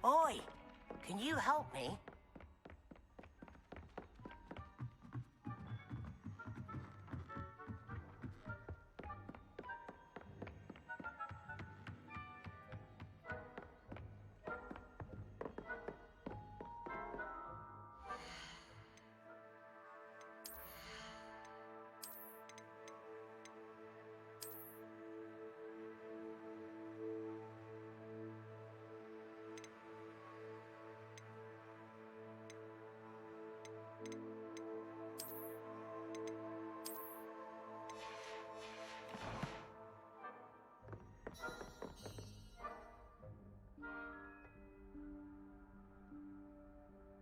Oi! Can you help me?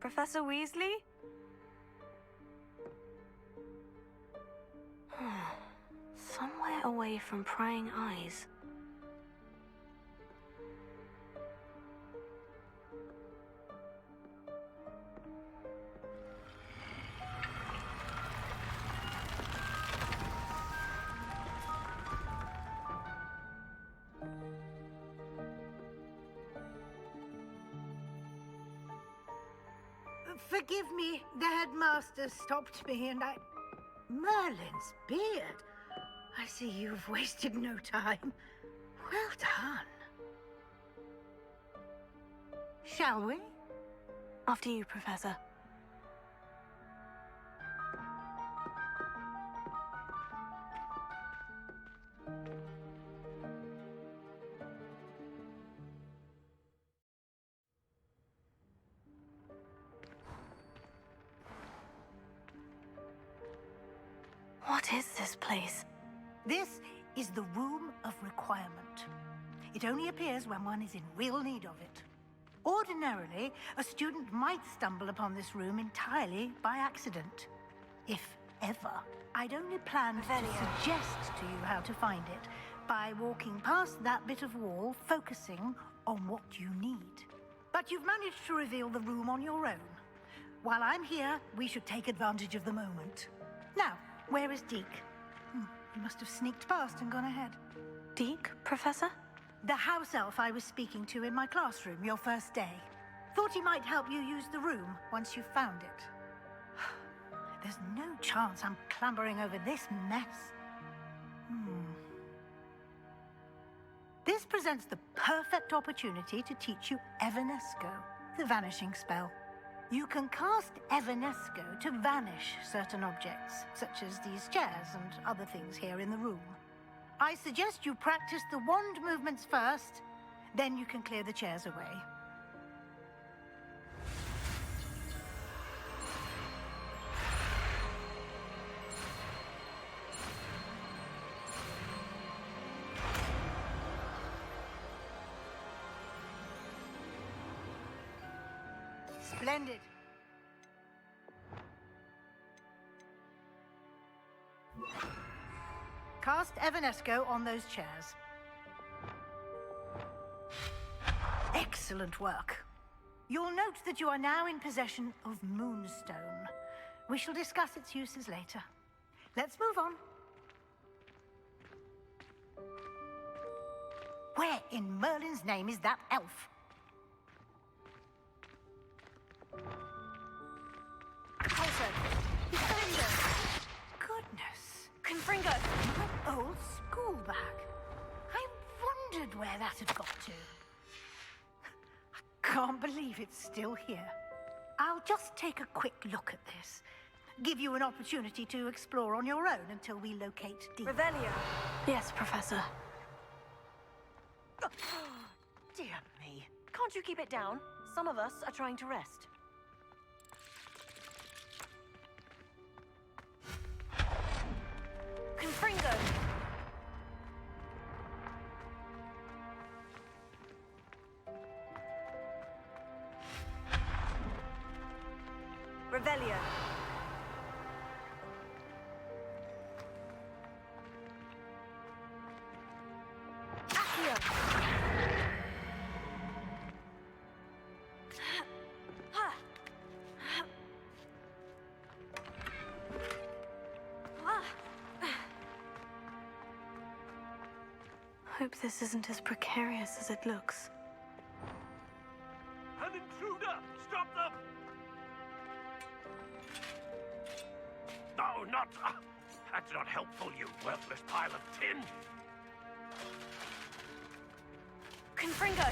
Professor Weasley? Somewhere away from prying eyes. Forgive me, the headmaster stopped me and I... Merlin's beard. I see you've wasted no time. Well done. Shall we? After you, Professor. What is this place? This is the Room of Requirement. It only appears when one is in real need of it. Ordinarily, a student might stumble upon this room entirely by accident. If ever. I'd only planned to suggest to you how to find it by walking past that bit of wall, focusing on what you need. But you've managed to reveal the room on your own. While I'm here, we should take advantage of the moment. Now, where is Deke? He must have sneaked past and gone ahead. Deke, Professor? The house elf I was speaking to in my classroom your first day. Thought he might help you use the room once you found it. There's no chance I'm clambering over this mess. This presents the perfect opportunity to teach you Evanesco, the vanishing spell. You can cast Evanesco to vanish certain objects, such as these chairs and other things here in the room. I suggest you practice the wand movements first, then you can clear the chairs away. Splendid. Cast Evanesco on those chairs. Excellent work. You'll note that you are now in possession of Moonstone. We shall discuss its uses later. Let's move on. Where in Merlin's name is that elf? Goodness. Confringo! My old school bag. I wondered where that had got to. I can't believe it's still here. I'll just take a quick look at this. Give you an opportunity to explore on your own until we locate Deke. Revelio. Yes, Professor. Dear me. Can't you keep it down? Some of us are trying to rest. Confringo! Revelio. Accio. Hope this isn't as precarious as it looks. No, not... that's not helpful, you worthless pile of tin. Confringo!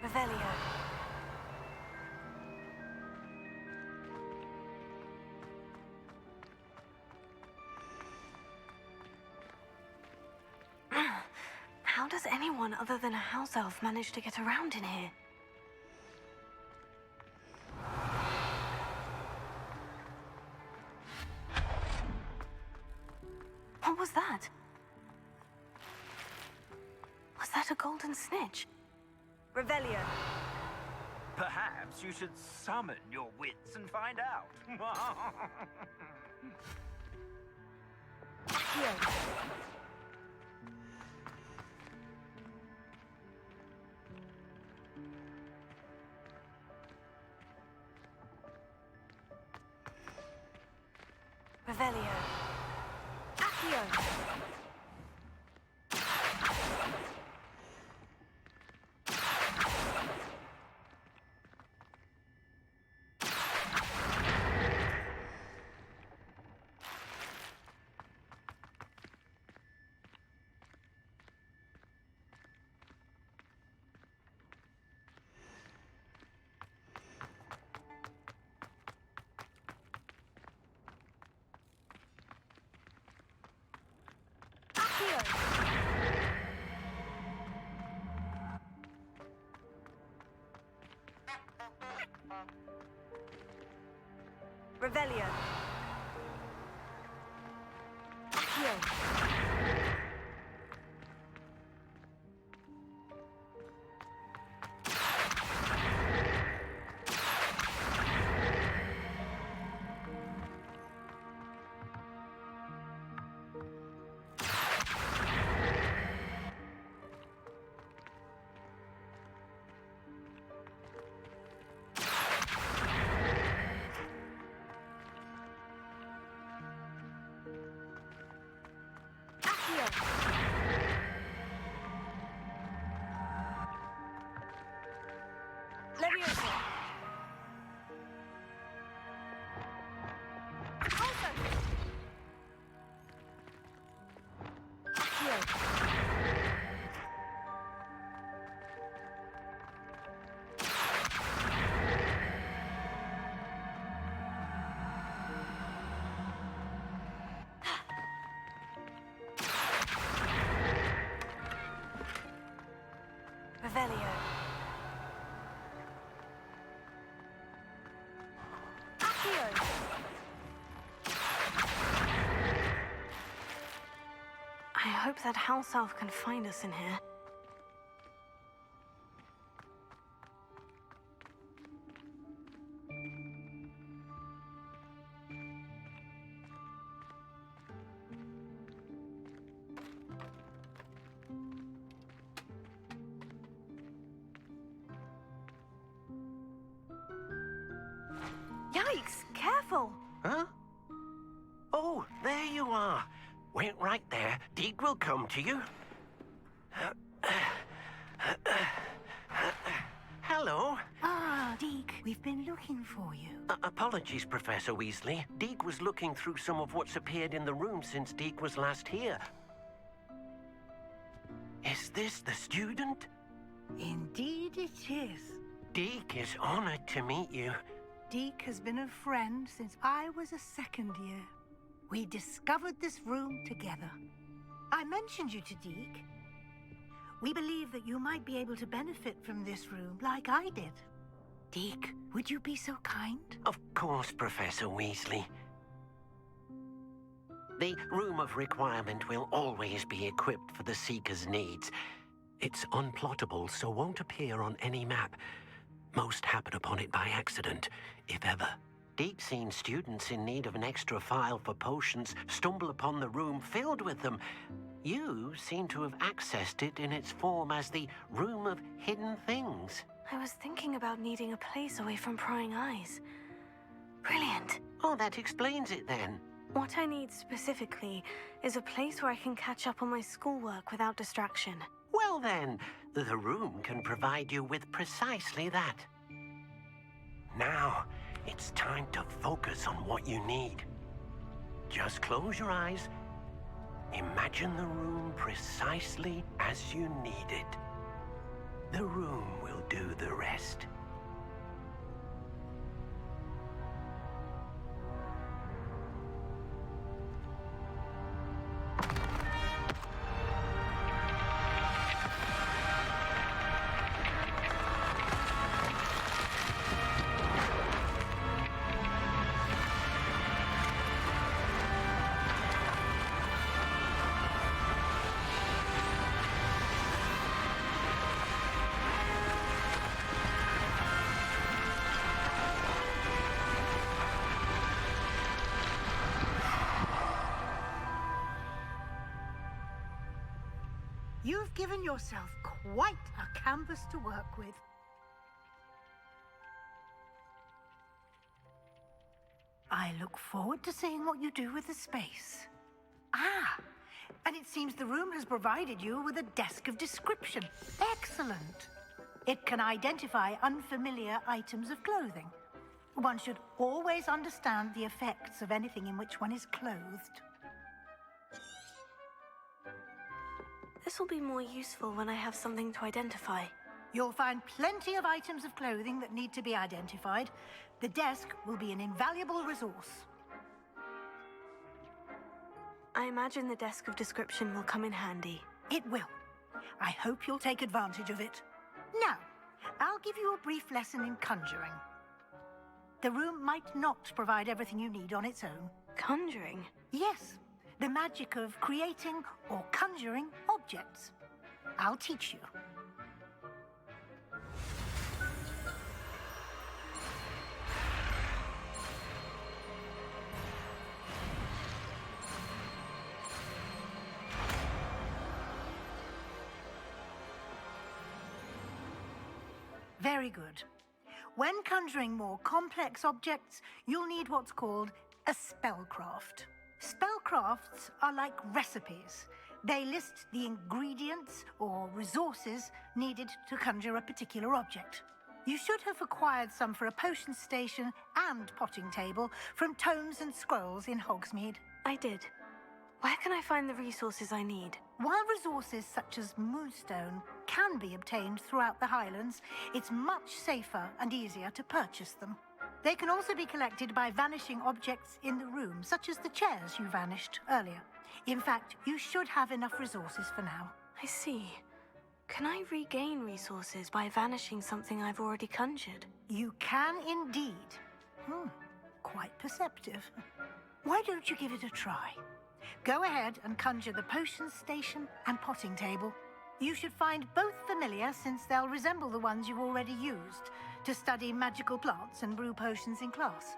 Revelio. How does anyone other than a house elf manage to get around in here? What was that? Was that a golden snitch? Revelio. Perhaps you should summon your wits and find out. Accio. Revelio. Accio. Revelio. Accio. Leviosa. Also. Accio. Revelio. Accio. I hope that house elf can find us in here. Yikes! Careful! Huh? Oh, there you are. Wait right there. Deke will come to you. Hello. Ah, Deke, we've been looking for you. Apologies, Professor Weasley. Deke was looking through some of what's appeared in the room since Deke was last here. Is this the student? Indeed it is. Deke is honored to meet you. Deke has been a friend since I was a second year. We discovered this room together. I mentioned you to Deke. We believe that you might be able to benefit from this room like I did. Deke, would you be so kind? Of course, Professor Weasley. The Room of Requirement will always be equipped for the Seeker's needs. It's unplottable, so won't appear on any map. Most happen upon it by accident, if ever. Dee's seen students in need of an extra file for potions stumble upon the room filled with them. You seem to have accessed it in its form as the Room of Hidden Things. I was thinking about needing a place away from prying eyes. Brilliant. Oh, that explains it then. What I need specifically is a place where I can catch up on my schoolwork without distraction. Well then, the room can provide you with precisely that. Now, it's time to focus on what you need. Just close your eyes. Imagine the room precisely as you need it. The room will do the rest. You've given yourself quite a canvas to work with. I look forward to seeing what you do with the space. Ah, and it seems the room has provided you with a desk of description. Excellent. It can identify unfamiliar items of clothing. One should always understand the effects of anything in which one is clothed. This will be more useful when I have something to identify. You'll find plenty of items of clothing that need to be identified. The desk will be an invaluable resource. I imagine the desk of description will come in handy. It will. I hope you'll take advantage of it. Now, I'll give you a brief lesson in conjuring. The room might not provide everything you need on its own. Conjuring? Yes, the magic of creating or conjuring objects. I'll teach you. Very good. When conjuring more complex objects, you'll need what's called a spellcraft. Spellcrafts are like recipes. They list the ingredients or resources needed to conjure a particular object. You should have acquired some for a potion station and potting table from tomes and scrolls in Hogsmeade. I did. Where can I find the resources I need? While resources such as moonstone can be obtained throughout the Highlands, it's much safer and easier to purchase them. They can also be collected by vanishing objects in the room, such as the chairs you vanished earlier. In fact, you should have enough resources for now. I see. Can I regain resources by vanishing something I've already conjured? You can indeed. Quite perceptive. Why don't you give it a try? Go ahead and conjure the potion station and potting table. You should find both familiar, since they'll resemble the ones you've already used to study magical plants and brew potions in class.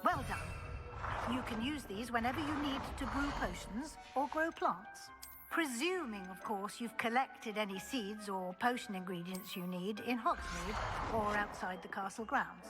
Well done. You can use these whenever you need to brew potions or grow plants. Presuming, of course, you've collected any seeds or potion ingredients you need in Hogsmeade or outside the castle grounds.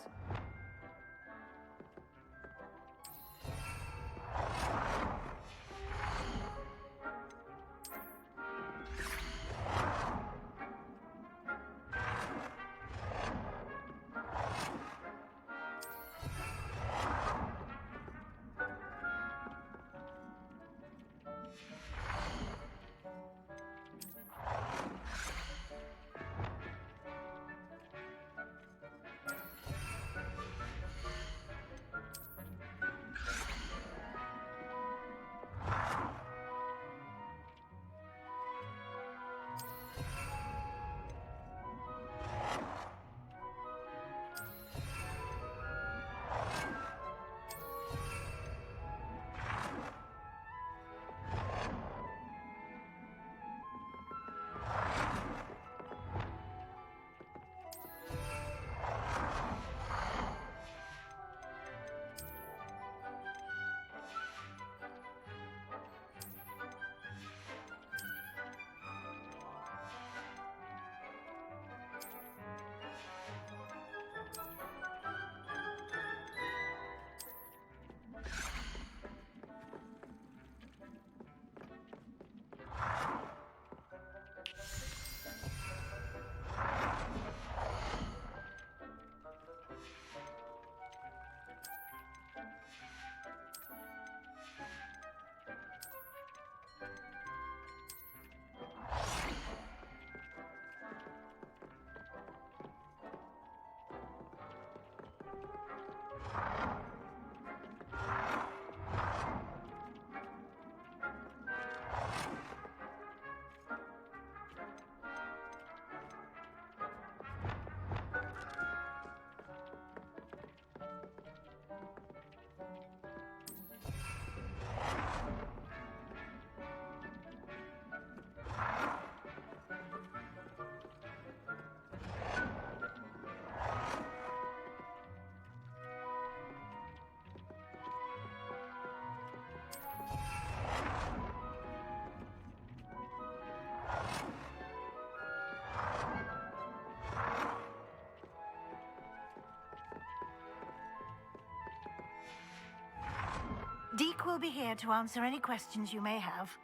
will be here to answer any questions you may have.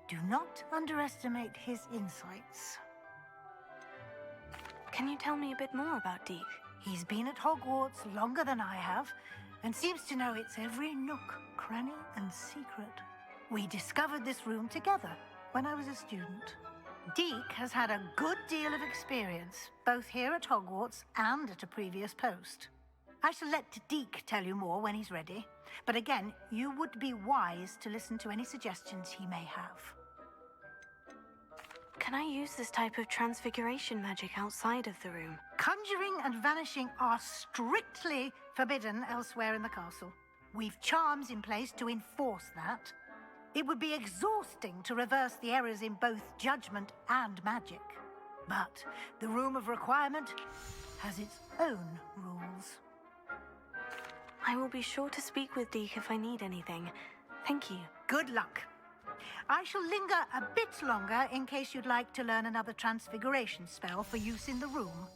Do not underestimate his insights. Can you tell me a bit more about Deke? He's been at Hogwarts longer than I have, and seems to know its every nook, cranny, and secret. We discovered this room together when I was a student. Deke has had a good deal of experience, both here at Hogwarts and at a previous post. I shall let Deke tell you more when he's ready, but again, you would be wise to listen to any suggestions he may have. Can I use this type of transfiguration magic outside of the room? Conjuring and vanishing are strictly forbidden elsewhere in the castle. We've charms in place to enforce that. It would be exhausting to reverse the errors in both judgment and magic. But the Room of Requirement has its own rules. I will be sure to speak with Deke if I need anything. Thank you. Good luck. I shall linger a bit longer in case you'd like to learn another transfiguration spell for use in the room.